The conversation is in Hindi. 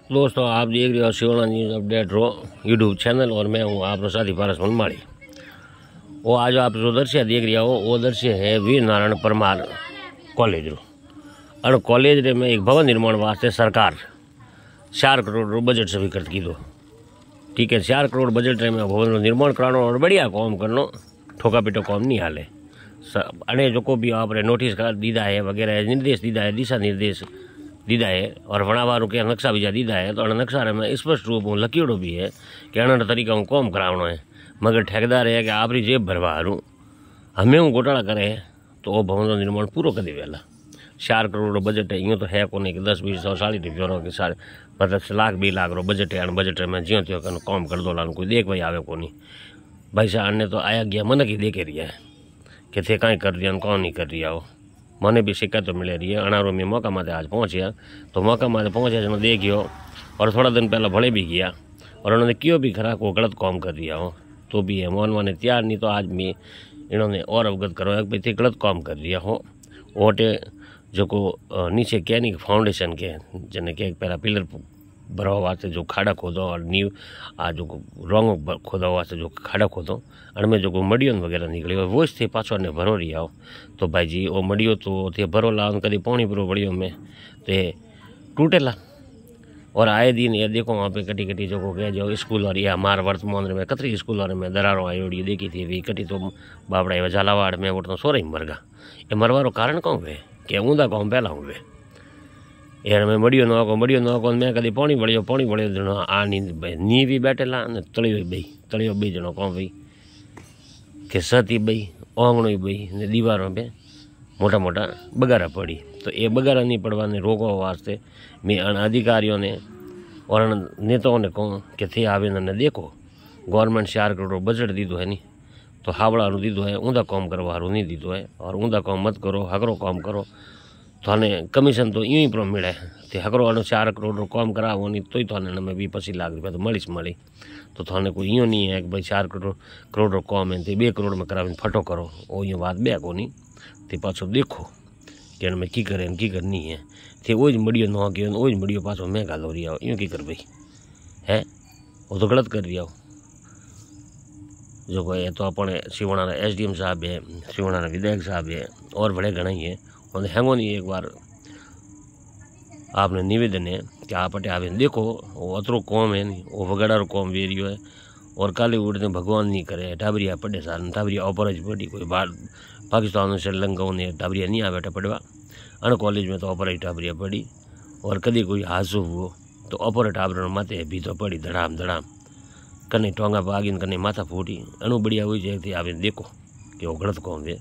दोस्तों आप देख रहे हो शिवना न्यूज़ अपडेट रो यूट्यूब चैनल और मैं हूँ आपका साथी पारस मनमाड़ी। वो आज आप जो दृश्य देख रहे हो वो दृश्य है वीर नारायण परमार कॉलेज रो। और कॉलेज रे में एक भवन निर्माण वास्ते सरकार 4 करोड़ रो बजट स्वीकृत की दो। ठीक है, 4 करोड़ बजट रे में भवन रो निर्माण करानो और बढ़िया काम करनो, ठोका पीटो काम नहीं हाले। अने जो को भी आपने नोटिस कर दीदा है वगैरह निर्देश दीदा है, दिशा निर्देश दीदा है और वणावारू के नक्शा बीजा दीदा है। तो नक्शा में स्पष्ट रूप में लकीड़ो भी है कि अना तरीका हूँ कॉम करावनो है, मगर ठेकेदार है कि आपरी जेब भरवा हरू हमें हूँ घोटाला करे तो वो भवन निर्माण पूरा कर देवेला। 4 करोड़ बजट है, यूँ तो है को नहीं कि 10 20 100 40 रुपये के सारे मतलब लाख 2 लाख रो बजट है। बजट में ज्यों त्यों कन काम कर दो लान कोई देख भाई आवे को नहीं भाई साहब ने तो आया गया मन की देखे रही है कि थे कहीं कर दिया कौन नहीं कर दिया हो। मने भी शिकायत तो मिले रही है। अनारो में मौका माते आज पहुँचे तो मौका माते पहुँचे जो देखियो और थोड़ा दिन पहले भले भी गया और उन्होंने क्यों भी खरा को गलत काम कर दिया हो तो भी है मानवाने तैयार नहीं। तो आज भी इन्होंने और अवगत करो कि भाई गलत काम कर दिया हो। ओटे जो को नीचे कैनिक फाउंडेशन के जने के पहला पिलर भरवा वास्ते जो खाड़ा खोदो और नींव आ जो रोंग खोदा वास्ते जो खाड़ा खोदो अणमें जो मडियो वगैरह निकली वो थे पाछो ने भरो रही आओ। तो भाई जी वो मडियो तो थे भरो ला कभी पौनी भरो बड़ियो में ते टूटेला। और आए दिन ये देखो वहाँ पे कटी कटी जो कह जो स्कूल और या मार वर्तमान में कतरी स्कूल और में दरारों आयोड़ी देखी थी भी कटी तो बाबड़ा झालावाड़ में उठना सोरे मरगा। ये मरवारो कारण कौन हुए कि ऊंधा कौन पहला हुए यार मैं मड़ियो नको मैं कभी पानी बढ़ियो जनो आ नी भी बैठेला तलियो बी जनो कौन भाई कि सती बई ओंगणो बई ने दीवारों पे मोटा मोटा बगारा पड़ी। तो ये बगारा नहीं पड़वाने रोकवा वास्ते मैं अन अधिकारियों ने और अन नेताओं ने कहूँ कि थे आवेदन ने देखो गवर्नमेंट 4 करोड़ बजट दीदो है नहीं तो हावड़ा दीदो है ऊंधा काम करवा नहीं दीदो है। और ऊंधा काम मत करो हकरो काम करो थाने कमीशन तो यूँ ही पर मिले थे हकरो 4 करोड़ काम करावो नहीं तो ही थाने में 20-25 लाख रुपया तो मળી। तो थाने कोई यूँ नहीं है कि भाई 4 करोड़ काम है 2 करोड़ में करावी फटो करो वो यूँ बात बे को नहीं ते पाछो देखो कि इनमें की करे की करनी है थे वो मड़ियो न कि वो मड़ियो पाछो मैं गालो रही आओ यूँ की कर भाई है वो तो गलत कर रही आओ। जो कोई तो अपने शिवना SDM साहब है, शिवना विधायक साहब है और बड़े घना ही है उन्हें हैंगो नहीं एक बार आपने निवेदन है कि आप अटे आवे देखो वो अतरो कौम है नहीं वो वगड़ा कौम वेरियो है। और काले उड़ने भगवान नहीं करे टाबरिया पड़े सार टाबरिया ऑपरेज पड़ी कोई बाहर पाकिस्तान श्रीलंका ने टाबरिया नहीं आ बैठा पड़वा अन कॉलेज में तो ऑपरेज टाबरिया पड़ी। और कभी कोई हादसो हुआ तो ऑपरेट टाबर माते भी तो पड़ी धड़ाम धड़ाम कने टोंगा पागी कने माथा फूटी अनु बढ़िया हुई जाए आवे देखो कि वो गलत कौन है।